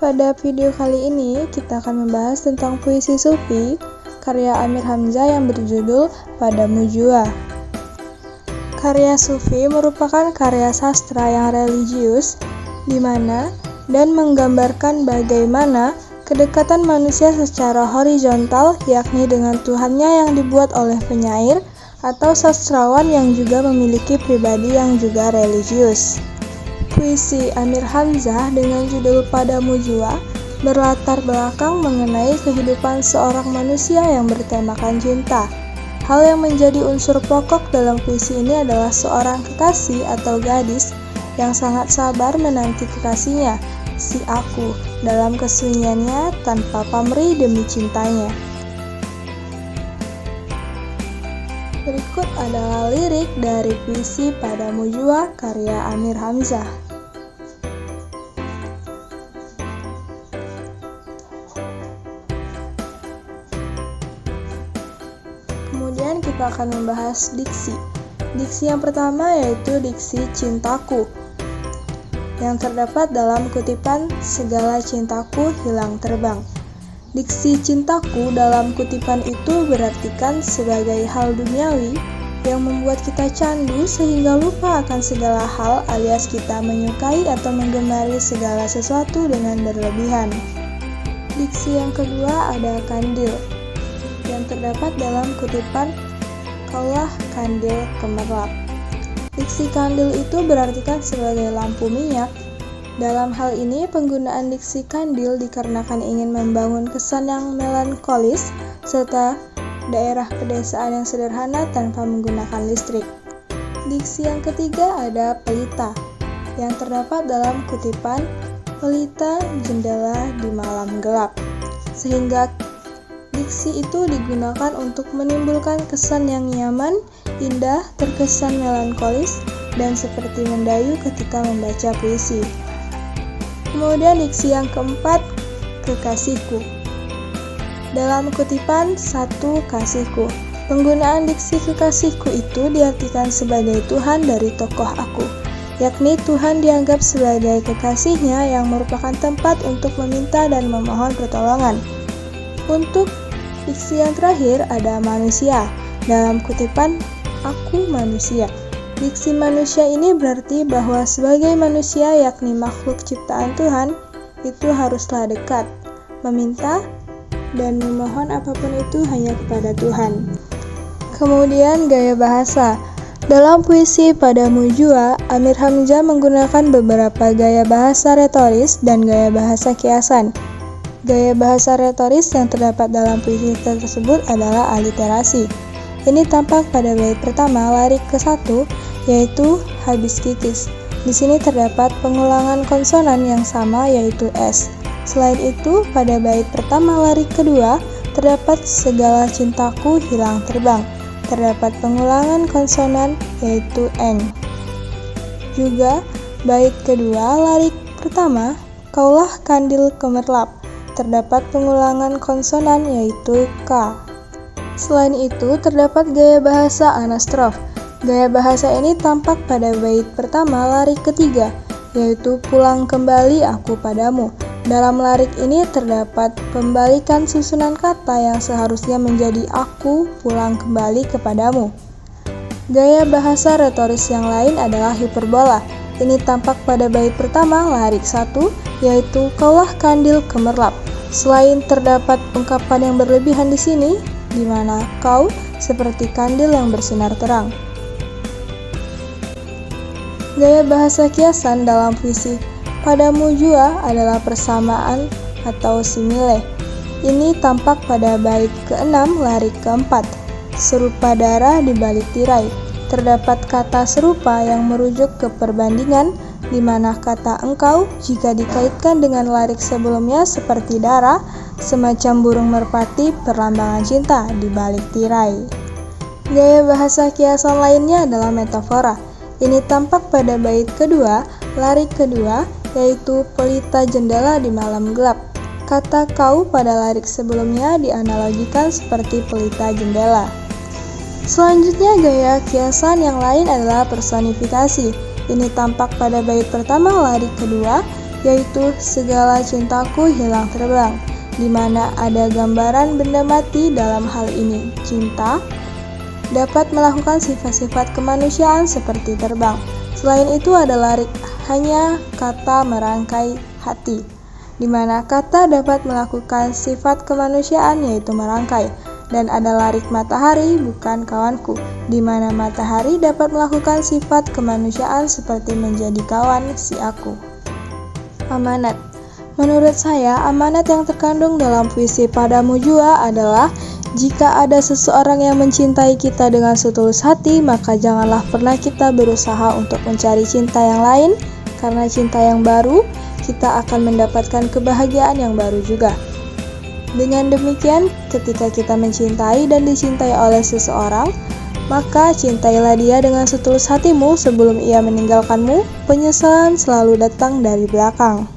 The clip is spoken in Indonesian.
Pada video kali ini, kita akan membahas tentang puisi Sufi, karya Amir Hamzah yang berjudul Padamu Jua. Karya Sufi merupakan karya sastra yang religius, di mana dan menggambarkan bagaimana kedekatan manusia secara horizontal, yakni dengan Tuhannya yang dibuat oleh penyair atau sastrawan yang juga memiliki pribadi yang juga religius. Puisi Amir Hamzah dengan judul Padamu Jua berlatar belakang mengenai kehidupan seorang manusia yang bertemakan cinta. Hal yang menjadi unsur pokok dalam puisi ini adalah seorang kekasih atau gadis yang sangat sabar menanti kekasihnya, si Aku, dalam kesunyiannya tanpa pamrih demi cintanya. Berikut adalah lirik dari puisi Padamu Jua karya Amir Hamzah. Kemudian kita akan membahas diksi. Diksi yang pertama yaitu diksi cintaku, yang terdapat dalam kutipan segala cintaku hilang terbang. Diksi cintaku dalam kutipan itu berartikan sebagai hal duniawi yang membuat kita candu sehingga lupa akan segala hal, alias kita menyukai atau menggemari segala sesuatu dengan berlebihan. Diksi yang kedua ada kandil, yang terdapat dalam kutipan kaulah kandil kemerlap. Diksi kandil itu berartikan sebagai lampu minyak. Dalam hal ini, penggunaan diksi kandil dikarenakan ingin membangun kesan yang melankolis serta daerah pedesaan yang sederhana tanpa menggunakan listrik. Diksi yang ketiga ada pelita, yang terdapat dalam kutipan pelita jendela di malam gelap, sehingga diksi itu digunakan untuk menimbulkan kesan yang nyaman, indah, terkesan melankolis, dan seperti mendayu ketika membaca puisi. Kemudian diksi yang keempat, kekasihku. Dalam kutipan satu kasihku, penggunaan diksi kekasihku itu diartikan sebagai Tuhan dari tokoh aku, yakni Tuhan dianggap sebagai kekasihnya yang merupakan tempat untuk meminta dan memohon pertolongan. Untuk diksi yang terakhir ada manusia. Dalam kutipan aku manusia, diksi manusia ini berarti bahwa sebagai manusia, yakni makhluk ciptaan Tuhan, itu haruslah dekat, meminta, dan memohon apapun itu hanya kepada Tuhan. Kemudian gaya bahasa. Dalam puisi Padamu Jua, Amir Hamzah menggunakan beberapa gaya bahasa retoris dan gaya bahasa kiasan. Gaya bahasa retoris yang terdapat dalam puisi tersebut adalah aliterasi. Ini tampak pada bait pertama lirik ke-1, yaitu habis titis. Di sini terdapat pengulangan konsonan yang sama, yaitu S. Selain itu, pada bait pertama lirik kedua terdapat segala cintaku hilang terbang. Terdapat pengulangan konsonan, yaitu N. Juga bait kedua lirik pertama kaulah kandil kemerlap. Terdapat pengulangan konsonan, yaitu K. Selain itu, terdapat gaya bahasa anastrof. Gaya bahasa ini tampak pada bait pertama lirik ketiga, yaitu pulang kembali aku padamu. Dalam lirik ini terdapat pembalikan susunan kata yang seharusnya menjadi aku pulang kembali kepadamu. Gaya bahasa retoris yang lain adalah hiperbola. Ini tampak pada bait pertama lirik 1, yaitu kaulah kandil kemerlap. Selain terdapat ungkapan yang berlebihan di sini, di mana kau seperti kandil yang bersinar terang. Gaya bahasa kiasan dalam puisi Padamu Jua adalah persamaan atau simile. Ini tampak pada bait ke-6 lirik ke-4. Serupa darah di balik tirai. Terdapat kata serupa yang merujuk ke perbandingan, di mana kata engkau jika dikaitkan dengan lirik sebelumnya seperti darah, semacam burung merpati perlambangan cinta di balik tirai. Gaya bahasa kiasan lainnya adalah metafora. Ini tampak pada bait kedua, lirik kedua, yaitu pelita jendela di malam gelap. Kata kau pada lirik sebelumnya dianalogikan seperti pelita jendela. Selanjutnya gaya kiasan yang lain adalah personifikasi. Ini tampak pada bait pertama lirik kedua, yaitu segala cintaku hilang terbang, di mana ada gambaran benda mati. Dalam hal ini, cinta dapat melakukan sifat-sifat kemanusiaan seperti terbang. Selain itu ada larik, hanya kata merangkai hati, di mana kata dapat melakukan sifat kemanusiaan yaitu merangkai. Dan ada larik matahari, bukan kawanku, di mana matahari dapat melakukan sifat kemanusiaan seperti menjadi kawan si aku. Amanat. Menurut saya, amanat yang terkandung dalam puisi Padamu Jua adalah, jika ada seseorang yang mencintai kita dengan setulus hati, maka janganlah pernah kita berusaha untuk mencari cinta yang lain, karena cinta yang baru, kita akan mendapatkan kebahagiaan yang baru juga. Dengan demikian, ketika kita mencintai dan dicintai oleh seseorang, maka cintailah dia dengan setulus hatimu sebelum ia meninggalkanmu. Penyesalan selalu datang dari belakang.